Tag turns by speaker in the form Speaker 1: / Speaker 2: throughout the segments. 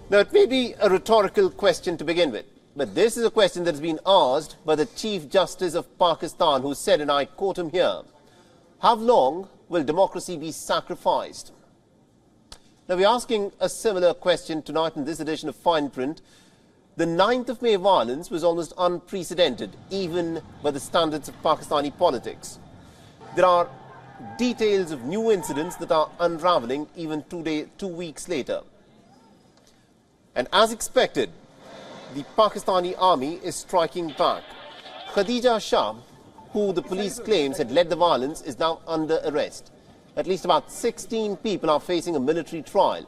Speaker 1: Now, it may be a rhetorical question to begin with, but this is a question that has been asked by the Chief Justice of Pakistan, who said, and I quote him here, "How long will democracy be sacrificed?" Now, we're asking a similar question tonight in this edition of Fine Print. The 9th of May violence was almost unprecedented, even by the standards of Pakistani politics. There are details of new incidents that are unraveling even 2 weeks later. And as expected, the Pakistani army is striking back. Khawaja Shah, who the police claims had led the violence, is now under arrest. At least about 16 people are facing a military trial.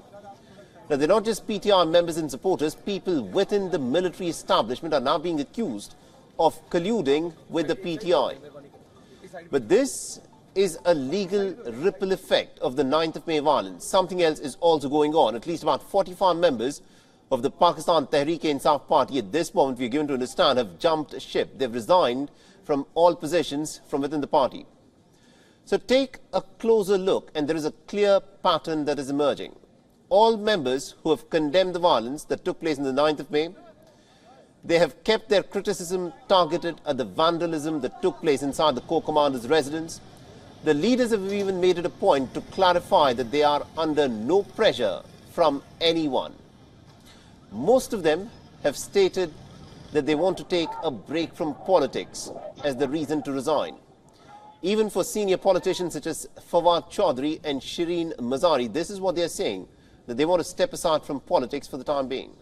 Speaker 1: Now, they're not just PTI members and supporters. People within the military establishment are now being accused of colluding with the PTI. But this is a legal ripple effect of the 9th of May violence. Something else is also going on. At least about 45 members of the Pakistan Tehreek-e-Insaf party at this moment, we're given to understand, have jumped ship. They've resigned from all positions from within the party. So take a closer look, and there is a clear pattern that is emerging. All members who have condemned the violence that took place on the 9th of May, they have kept their criticism targeted at the vandalism that took place inside the corps commander's residence. The leaders have even made it a point to clarify that they are under no pressure from anyone. Most of them have stated that they want to take a break from politics as the reason to resign. Even for senior politicians such as Fawad Chaudhry and Shireen Mazari, this is what they are saying, that they want to step aside from politics for the time being.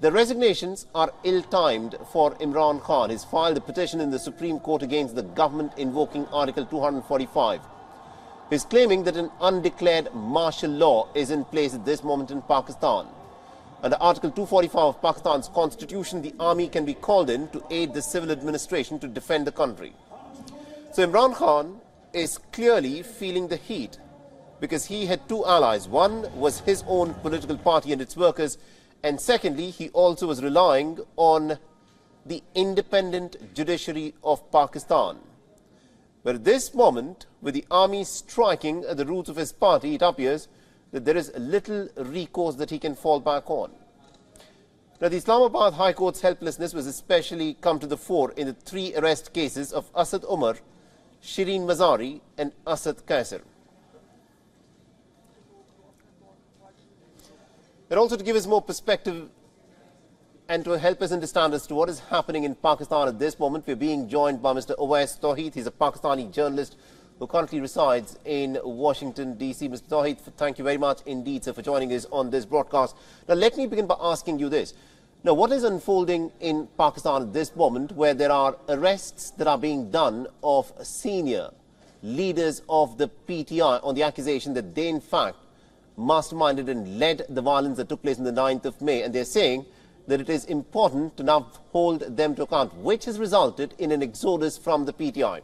Speaker 1: The resignations are ill-timed for Imran Khan. He's filed a petition in the Supreme Court against the government invoking Article 245. He's claiming that an undeclared martial law is in place at this moment in Pakistan. Under Article 245 of Pakistan's constitution, the army can be called in to aid the civil administration to defend the country. So Imran Khan is clearly feeling the heat because he had two allies. One was his own political party and its workers, and secondly, he also was relying on the independent judiciary of Pakistan. But at this moment, with the army striking at the roots of his party, it appears that there is little recourse that he can fall back on. Now, the Islamabad High Court's helplessness was especially come to the fore in the 3 arrest cases of Asad Umar, Shireen Mazari and Asad Kaisar. And also to give us more perspective and to help us understand as to what is happening in Pakistan at this moment, we're being joined by Mr. Awais Tawheed. He's a Pakistani journalist who currently resides in Washington, D.C. Mr. Tawheed, thank you very much indeed, sir, for joining us on this broadcast. Now, let me begin by asking you this. Now, what is unfolding in Pakistan at this moment where there are arrests that are being done of senior leaders of the PTI on the accusation that they, in fact, masterminded and led the violence that took place on the 9th of May, and they're saying that it is important to now hold them to account, which has resulted in an exodus from the PTI.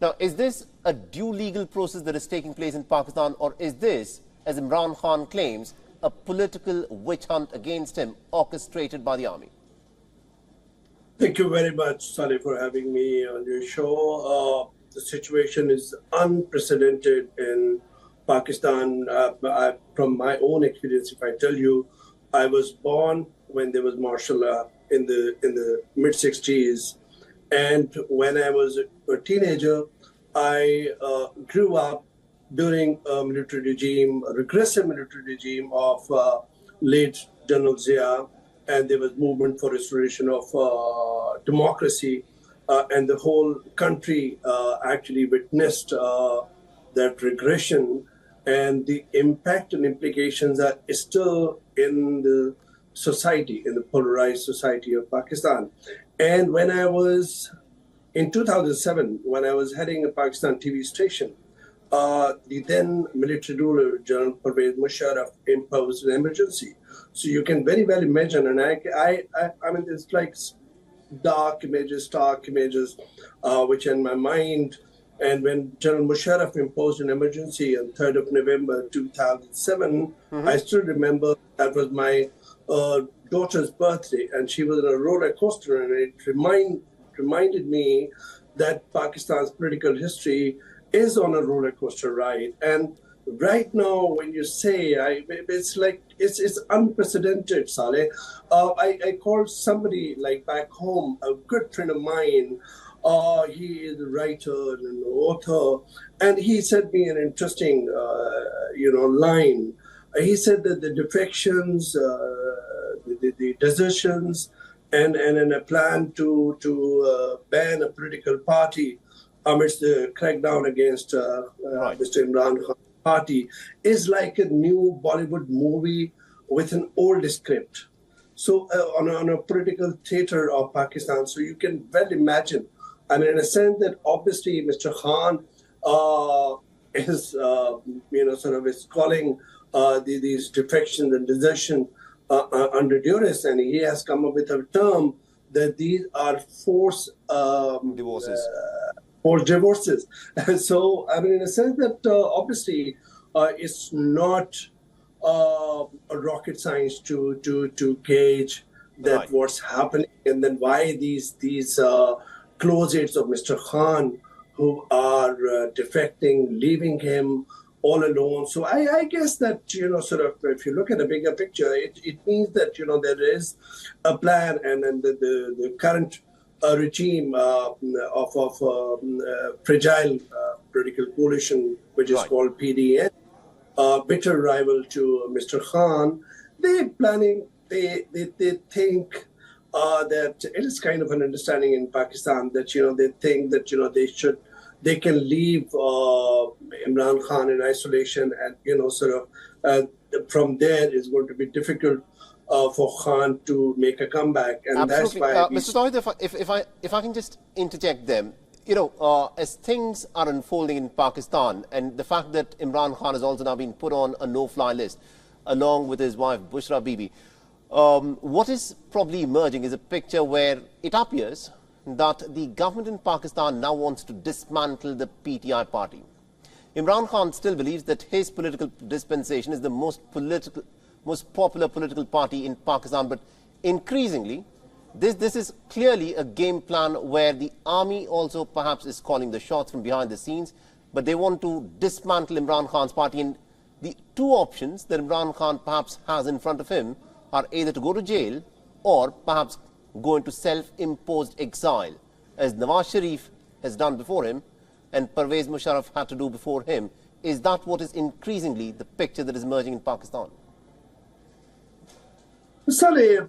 Speaker 1: Now, is this a due legal process that is taking place in Pakistan, or is this, as Imran Khan claims, a political witch hunt against him orchestrated by the army?
Speaker 2: Thank you very much, Salih, for having me on your show. The situation is unprecedented in Pakistan. From my own experience, if I tell you, I was born when there was martial law in the mid-60s. And when I was a teenager, I grew up during a military regime, a regressive military regime of late General Zia, and there was movement for restoration of democracy, and the whole country actually witnessed that regression, and the impact and implications are still in the society, in the polarized society of Pakistan. And when I was, in 2007, when I was heading a Pakistan TV station, the then military ruler, General Pervez Musharraf, imposed an emergency. So you can very well imagine, and I mean, it's like dark images, which in my mind. And when General Musharraf imposed an emergency on 3rd of November 2007, I still remember that was my daughter's birthday, and she was on a roller coaster, and it reminded me that Pakistan's political history is on a roller coaster ride. And right now, when you say, it's like it's unprecedented, Saleh. I called somebody like back home, a good friend of mine. He is a writer and an author, and he sent me an interesting, line. He said that the defections, the desertions, and a plan to ban a political party amidst the crackdown against
Speaker 1: Right.
Speaker 2: Mr. Imran Khan party is like a new Bollywood movie with an old script. So on a political theater of Pakistan, so you can well imagine. I mean, in a sense that obviously Mr. Khan is, sort of is calling these defections and desertion under duress, and he has come up with a term that these are forced
Speaker 1: Divorces.
Speaker 2: Forced divorces. So, I mean, in a sense that obviously it's not a rocket science to gauge that
Speaker 1: Right.
Speaker 2: what's happening, and then why these close aides of Mr. Khan who are defecting, leaving him all alone. So I guess that, sort of, if you look at the bigger picture, it means that, there is a plan, and then the current regime of fragile political coalition, which is
Speaker 1: Right.
Speaker 2: called PDN, bitter rival to Mr. Khan, they think that it is kind of an understanding in Pakistan that, they think that, they can leave Imran Khan in isolation, and, sort of from there is going to be difficult for Khan to make a comeback. And
Speaker 1: Absolutely.
Speaker 2: that's why
Speaker 1: Mr. Tawhid, if I can just interject them, as things are unfolding in Pakistan, and the fact that Imran Khan has also now been put on a no-fly list, along with his wife, Bushra Bibi, what is probably emerging is a picture where it appears that the government in Pakistan now wants to dismantle the PTI party. Imran Khan still believes that his political dispensation is the most popular political party in Pakistan, but increasingly, this is clearly a game plan where the army also perhaps is calling the shots from behind the scenes, but they want to dismantle Imran Khan's party. And the two options that Imran Khan perhaps has in front of him are either to go to jail or perhaps go into self-imposed exile, as Nawaz Sharif has done before him and Pervez Musharraf had to do before him. Is that what is increasingly the picture that is emerging in Pakistan?
Speaker 2: Saleh,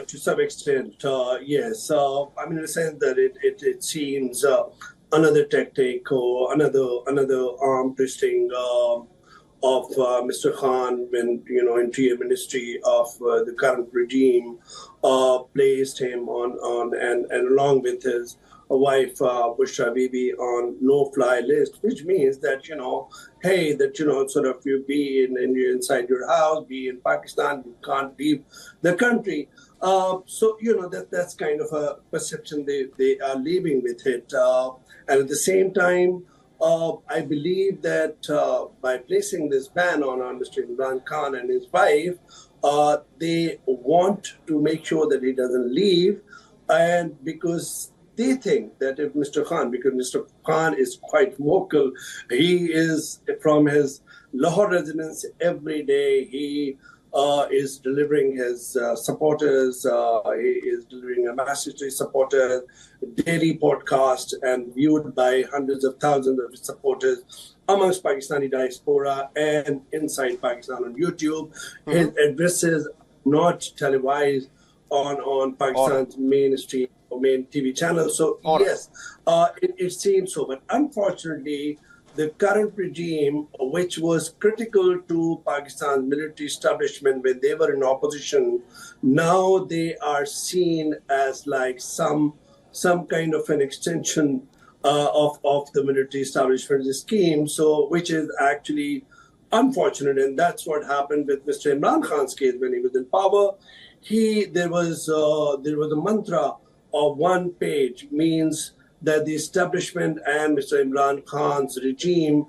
Speaker 2: to some extent, yes. I mean, in the sense that it seems another tactic or another arm twisting of Mr. Khan when, interior ministry of the current regime placed him on and along with his wife Bushra Bibi on no-fly list, which means that, hey, that, sort of you be inside your house, be in Pakistan, you can't leave the country. So, that's kind of a perception they are leaving with it. And at the same time, I believe that by placing this ban on Mr. Imran Khan and his wife, they want to make sure that he doesn't leave, and because they think that if Mr. Khan, because Mr. Khan is quite vocal, he is from his Lahore residence every day, he is delivering his supporters, he is delivering a message to his supporters, daily podcast, and viewed by hundreds of thousands of his supporters amongst Pakistani diaspora and inside Pakistan on YouTube. His addresses not televised on Pakistan's mainstream or main TV channels. So yes, it seems so. But unfortunately, the current regime, which was critical to Pakistan's military establishment when they were in opposition, now they are seen as like some kind of an extension of the military establishment scheme. So, which is actually unfortunate, and that's what happened with Mr. Imran Khan's case when he was in power. There was a mantra of one page, means that the establishment and Mr. Imran Khan's regime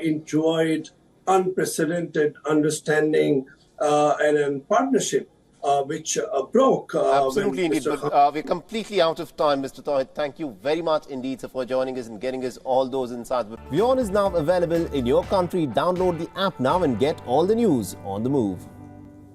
Speaker 2: enjoyed unprecedented understanding and partnership which broke.
Speaker 1: Absolutely
Speaker 2: when
Speaker 1: indeed.
Speaker 2: Mr.
Speaker 1: But we're completely out of time, Mr. Tawhid. Thank you very much indeed, sir, for joining us and getting us all those insights. WION is now available in your country. Download the app now and get all the news on the move.